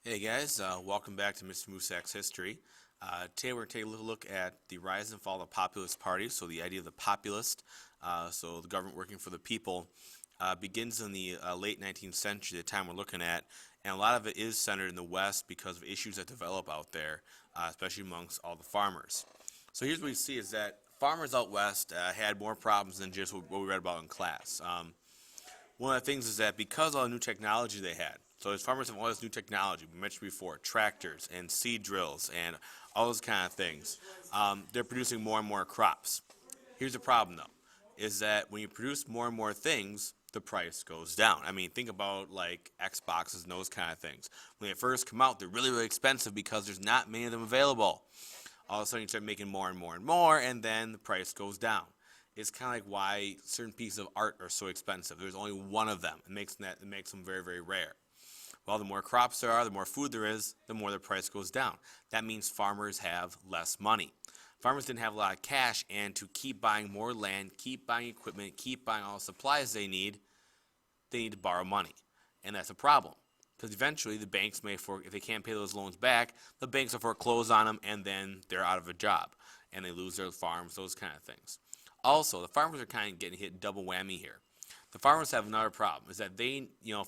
Hey guys, welcome back to Mr. Musak's History. Today we're going to take a little look at the rise and fall of the Populist Party. So the idea of the populist, so the government working for the people, begins in the late 19th century, the time we're looking at, and a lot of it is centered in the West because of issues that develop out there, especially amongst all the farmers. So here's what we see is that farmers out West had more problems than just what we read about in class. One of the things is that because of all the new technology they had, so as farmers have all this new technology, we mentioned before, tractors and seed drills and all those kind of things, they're producing more and more crops. Here's the problem though, is that when you produce more and more things, the price goes down. I mean, think about like Xboxes and those kind of things. When they first come out, they're really, really expensive because there's not many of them available. All of a sudden you start making more and more and more, and then the price goes down. It's kind of like why certain pieces of art are so expensive. There's only one of them. It makes them very, very rare. Well, the more crops there are, the more food there is, the more the price goes down. That means farmers have less money. Farmers didn't have a lot of cash, and to keep buying more land, keep buying equipment, keep buying all the supplies they need to borrow money. And that's a problem. Because eventually the banks if they can't pay those loans back, the banks will foreclose on them and then they're out of a job. And they lose their farms, those kind of things. Also, the farmers are kind of getting hit double whammy here. The farmers have another problem, is that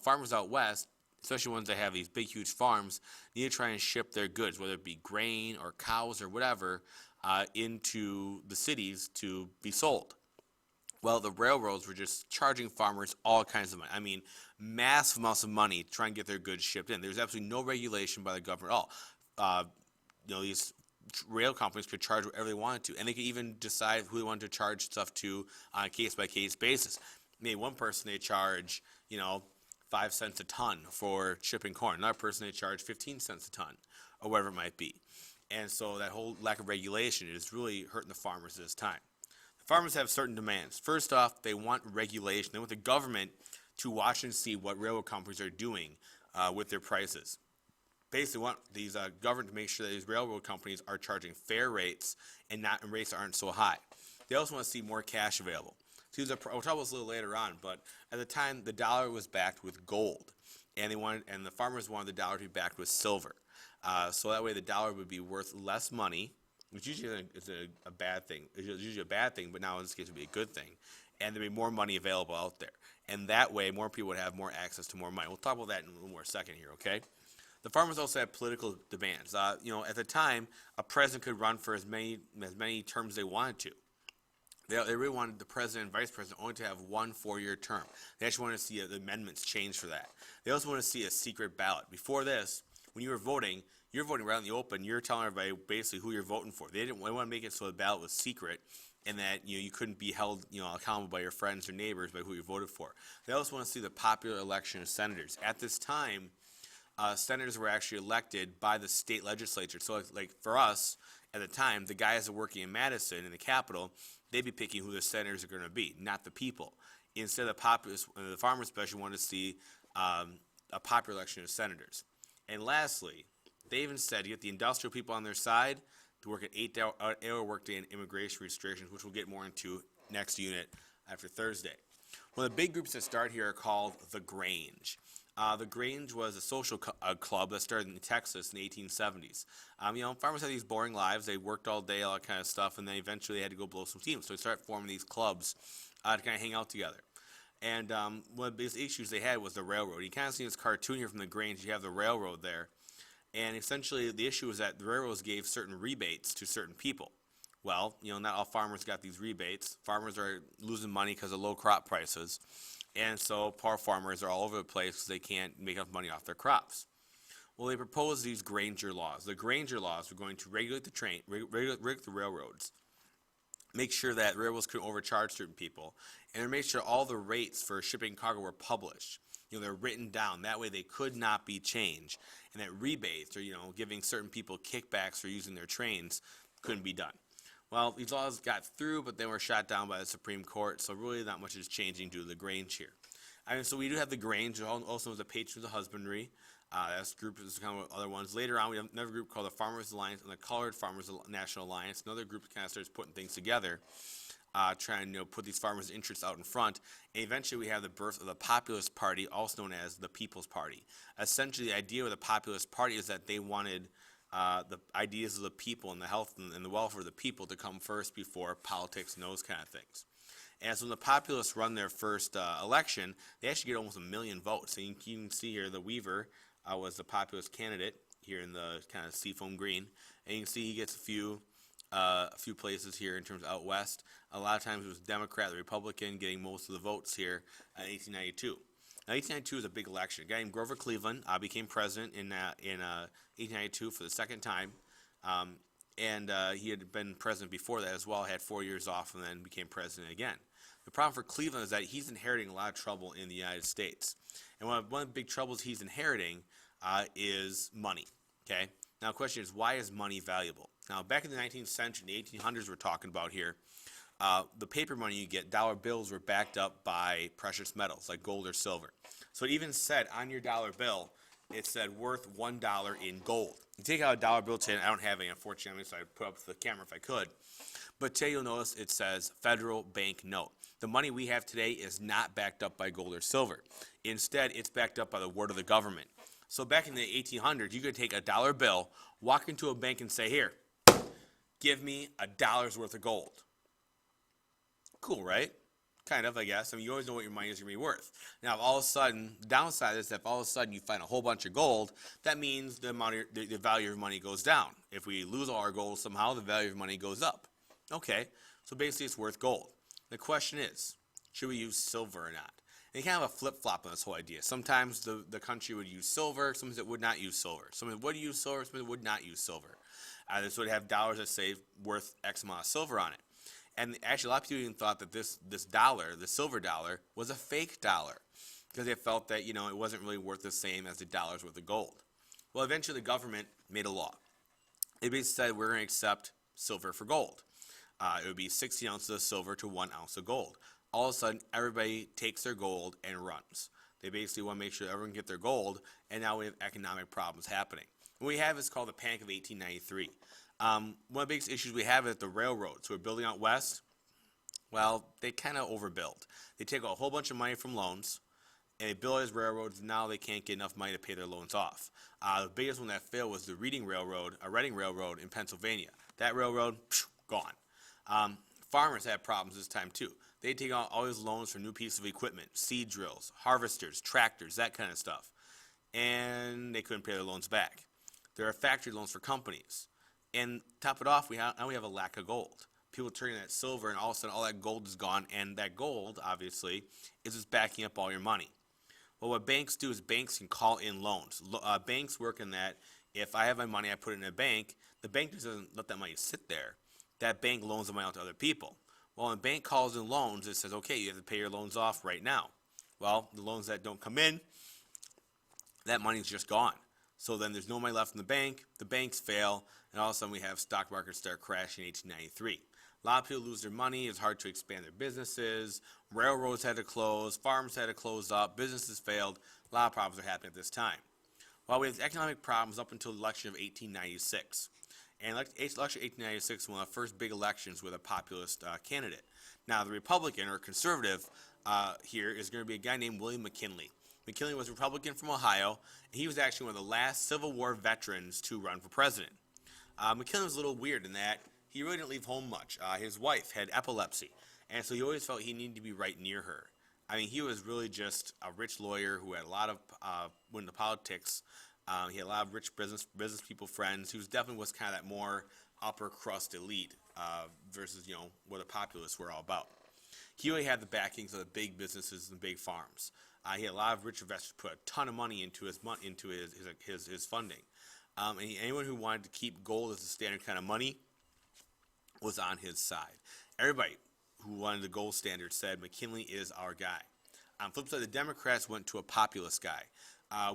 farmers out west, especially ones that have these big, huge farms, need to try and ship their goods, whether it be grain or cows or whatever, into the cities to be sold. Well, the railroads were just charging farmers all kinds of money. I mean, massive amounts of money to try and get their goods shipped in. There's absolutely no regulation by the government at all. Uh, these rail companies could charge whatever they wanted to, and they could even decide who they wanted to charge stuff to on a case-by-case basis. Maybe one person they charge, 5 cents a ton for shipping corn. Another person they charge 15 cents a ton, or whatever it might be. And so that whole lack of regulation is really hurting the farmers this time. Farmers have certain demands. First off, they want regulation. They want the government to watch and see what railroad companies are doing with their prices. Basically, want these government to make sure that these railroad companies are charging fair rates and rates that aren't so high. They also want to see more cash available. So we'll talk about this a little later on, but at the time, the dollar was backed with gold, and the farmers wanted the dollar to be backed with silver. So that way, the dollar would be worth less money, which usually is a bad thing. It's usually a bad thing, but now in this case, it would be a good thing. And there'd be more money available out there. And that way, more people would have more access to more money. We'll talk about that in a little more second here, okay? The farmers also had political demands. At the time, a president could run for as many terms as they wanted to. They really wanted the president and vice president only to have one 4-year term. They actually wanted to see the amendments changed for that. They also wanted to see a secret ballot. Before this, when you were voting, you're voting right in the open. You're telling everybody basically who you're voting for. They want to make it so the ballot was secret, and that you couldn't be held accountable by your friends or neighbors by who you voted for. They also want to see the popular election of senators. At this time, senators were actually elected by the state legislature. So, like for us at the time, the guys that are working in Madison in the Capitol, they'd be picking who the senators are going to be, not the people. Instead, the farmers especially wanted to see a popular election of senators. And lastly, they even said to get the industrial people on their side to work an 8-hour workday and immigration restrictions, which we'll get more into next unit after Thursday. One of the big groups that start here are called the Grange. The Grange was a social club that started in Texas in the 1870s. Farmers had these boring lives. They worked all day, all that kind of stuff, and then eventually they had to go blow some steam. So they started forming these clubs to kind of hang out together. And one of the biggest issues they had was the railroad. You kind of see this cartoon here from the Grange. You have the railroad there. And essentially the issue was that the railroads gave certain rebates to certain people. Well, not all farmers got these rebates. Farmers are losing money because of low crop prices. And so poor farmers are all over the place because they can't make enough money off their crops. Well, they proposed these Granger laws. The Granger laws were going to regulate regulate the railroads, make sure that railroads couldn't overcharge certain people, and make sure all the rates for shipping cargo were published. They're written down. That way they could not be changed. And that rebates or, giving certain people kickbacks for using their trains couldn't be done. Well, these laws got through, but they were shot down by the Supreme Court, so really not much is changing due to the Grange here. So we do have the Grange, also as a patron of the husbandry. This group is kind of other ones. Later on, we have another group called the Farmers Alliance and the Colored Farmers National Alliance. Another group that kind of starts putting things together. trying to put these farmers' interests out in front. And eventually we have the birth of the Populist Party, also known as the People's Party. Essentially, the idea of the Populist Party is that they wanted the ideas of the people and the health and the welfare of the people to come first before politics and those kind of things. And so when the Populists run their first election, they actually get almost 1 million votes. And you can see here the Weaver was the Populist candidate here in the kind of seafoam green. And you can see he gets a few places here in terms of out west. A lot of times it was Democrat, the Republican getting most of the votes here in 1892. Now, 1892 is a big election. A guy named Grover Cleveland became president in 1892 for the second time. And he had been president before that as well, had 4 years off, and then became president again. The problem for Cleveland is that he's inheriting a lot of trouble in the United States. And one of the big troubles he's inheriting is money. Okay. Now, the question is, why is money valuable? Now, back in the 19th century, the 1800s we're talking about here, the paper money you get, dollar bills, were backed up by precious metals like gold or silver. So it even said on your dollar bill, it said worth $1 in gold. You take out a dollar bill today, and I don't have any, unfortunately, so I'd put up the camera if I could. But today you'll notice it says Federal Bank Note. The money we have today is not backed up by gold or silver. Instead, it's backed up by the word of the government. So back in the 1800s, you could take a dollar bill, walk into a bank and say, here, give me $1 worth of gold. Cool, right? Kind of, I guess. I mean, you always know what your money is going to be worth. Now, if all of a sudden, the downside is that if all of a sudden you find a whole bunch of gold, that means the value of money goes down. If we lose all our gold somehow, the value of money goes up. Okay, so basically it's worth gold. The question is, should we use silver or not? And you kind of have a flip-flop on this whole idea. Sometimes the country would use silver, sometimes it would not use silver. Sometimes it would use silver, sometimes it would not use silver. This would have dollars that say worth X amount of silver on it. And actually, a lot of people even thought that this dollar, the silver dollar, was a fake dollar because they felt that, you know, it wasn't really worth the same as the dollars worth of gold. Well, eventually the government made a law. It basically said we're going to accept silver for gold. It would be 16 ounces of silver to 1 ounce of gold. All of a sudden, everybody takes their gold and runs. They basically want to make sure everyone can get their gold, and now we have economic problems happening. What we have is called the Panic of 1893. One of the biggest issues we have is the railroads. So we're building out west. Well, they kind of overbuild. They take a whole bunch of money from loans, and they build these railroads, and now they can't get enough money to pay their loans off. The biggest one that failed was the Reading Railroad in Pennsylvania. That railroad, gone. Farmers had problems this time too. They take out all these loans for new pieces of equipment, seed drills, harvesters, tractors, that kind of stuff. And they couldn't pay their loans back. There are factory loans for companies. And top it off, now we have a lack of gold. People turning that silver, and all of a sudden all that gold is gone, and that gold, obviously, is just backing up all your money. Well, what banks do is banks can call in loans. Banks work in that if I have my money, I put it in a bank, the bank just doesn't let that money sit there. That bank loans the money out to other people. Well, when a bank calls in loans, it says, okay, you have to pay your loans off right now. Well, the loans that don't come in, that money's just gone. So then there's no money left in the banks fail, and all of a sudden we have stock markets start crashing in 1893. A lot of people lose their money, it's hard to expand their businesses, railroads had to close, farms had to close up, businesses failed, a lot of problems are happening at this time. Well, we have economic problems up until the election of 1896. And election 1896 was one of the first big elections with a populist candidate. Now, the Republican or conservative here is going to be a guy named William McKinley. McKinley was a Republican from Ohio, and he was actually one of the last Civil War veterans to run for president. McKinley was a little weird in that he really didn't leave home much. His wife had epilepsy, and so he always felt he needed to be right near her. I mean, he was really just a rich lawyer who had a lot of went into politics. He had a lot of rich business people friends. He definitely was kind of that more upper crust elite versus, you know, what the populists were all about. He really had the backings of the big businesses and big farms. He had a lot of rich investors put a ton of money into his funding. And anyone who wanted to keep gold as the standard kind of money was on his side. Everybody who wanted the gold standard said McKinley is our guy. On the flip side, the Democrats went to a populist guy.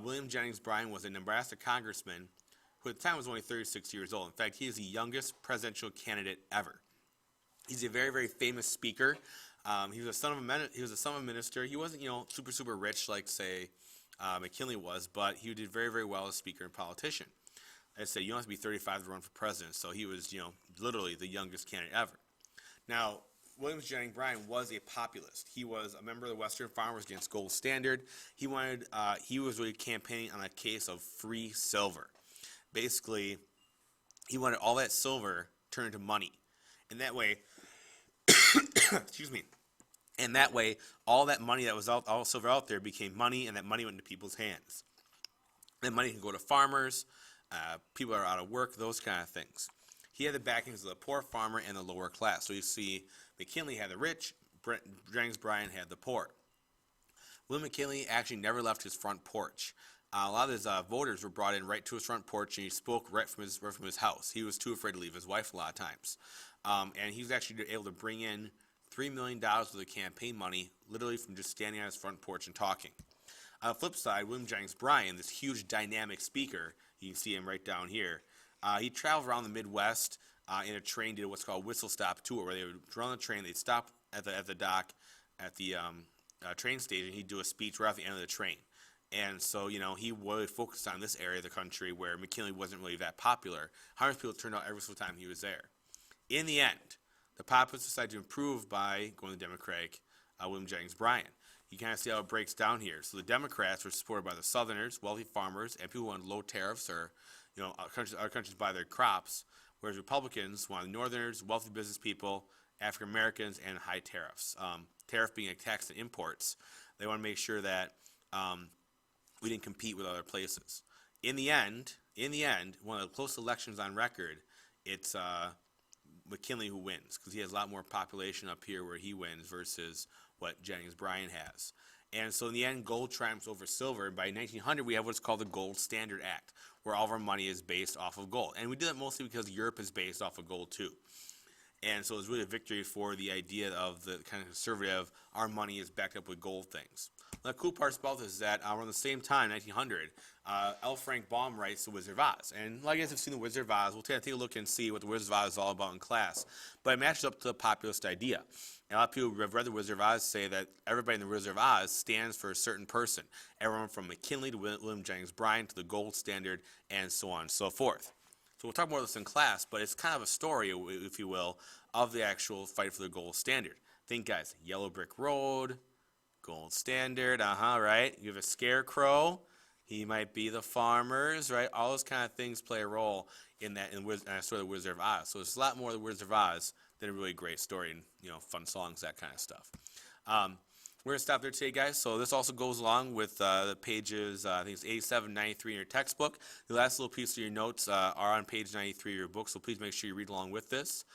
William Jennings Bryan was a Nebraska congressman who at the time was only 36 years old. In fact, he is the youngest presidential candidate ever. He's a very, very famous speaker. He was the son of a minister. He wasn't, you know, super rich like, say, McKinley was, but he did very, very well as speaker and politician. I said, you don't have to be 35 to run for president, so he was, you know, literally the youngest candidate ever. Now, William Jennings Bryan was a populist. He was a member of the Western Farmers Against Gold Standard. He was really campaigning on a case of free silver. Basically, he wanted all that silver turned into money, and that way, excuse me, and that way, all that money that was all silver out there became money, and that money went into people's hands. That money can go to farmers, people that are out of work, those kind of things. He had the backings of the poor farmer and the lower class. So you see, McKinley had the rich, Jennings Bryan had the poor. William McKinley actually never left his front porch. A lot of his voters were brought in right to his front porch, and he spoke right from his house. He was too afraid to leave his wife a lot of times. And he was actually able to bring in $3 million worth of campaign money, literally from just standing on his front porch and talking. On the flip side, William Jennings Bryan, this huge dynamic speaker, you can see him right down here, he traveled around the Midwest in a train, did what's called a whistle stop tour, where they would run the train, they'd stop at the dock, at the train station, he'd do a speech right at the end of the train. And so, he really focused on this area of the country where McKinley wasn't really that popular. Hundreds of people turned out every single time he was there. In the end, the populists decided to improve by going to the Democratic William Jennings Bryan. You kind of see how it breaks down here. So the Democrats were supported by the Southerners, wealthy farmers, and people who wanted low tariffs or, other countries buy their crops, whereas Republicans wanted Northerners, wealthy business people, African Americans, and high tariffs. Tariff being a tax on imports. They want to make sure that we didn't compete with other places. In the end, one of the closest elections on record, it's McKinley who wins, because he has a lot more population up here where he wins versus what Jennings Bryan has. And so in the end, gold triumphs over silver. By 1900, we have what's called the Gold Standard Act, where all of our money is based off of gold. And we do that mostly because Europe is based off of gold too. And so it's really a victory for the idea of the kind of conservative, our money is backed up with gold things. The cool part about this is that around the same time, 1900, L. Frank Baum writes The Wizard of Oz. And like you guys have seen The Wizard of Oz, we'll take a look and see what The Wizard of Oz is all about in class. But it matches up to the populist idea. And a lot of people who have read The Wizard of Oz say that everybody in The Wizard of Oz stands for a certain person. Everyone from McKinley to William Jennings Bryan to the gold standard and so on and so forth. So we'll talk more about this in class, but it's kind of a story, if you will, of the actual fight for the gold standard. Think, guys, Yellow Brick Road, gold standard, right? You have a scarecrow. He might be the farmers, right? All those kind of things play a role in that, in sort of the Wizard of Oz. So it's a lot more of the Wizard of Oz than a really great story and, fun songs, that kind of stuff. We're going to stop there today, guys. So this also goes along with the pages, I think it's 87, 93 in your textbook. The last little piece of your notes are on page 93 of your book, so please make sure you read along with this.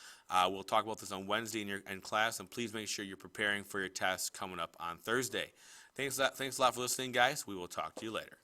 We'll talk about this on Wednesday in class, and please make sure you're preparing for your test coming up on Thursday. Thanks a lot for listening, guys. We will talk to you later.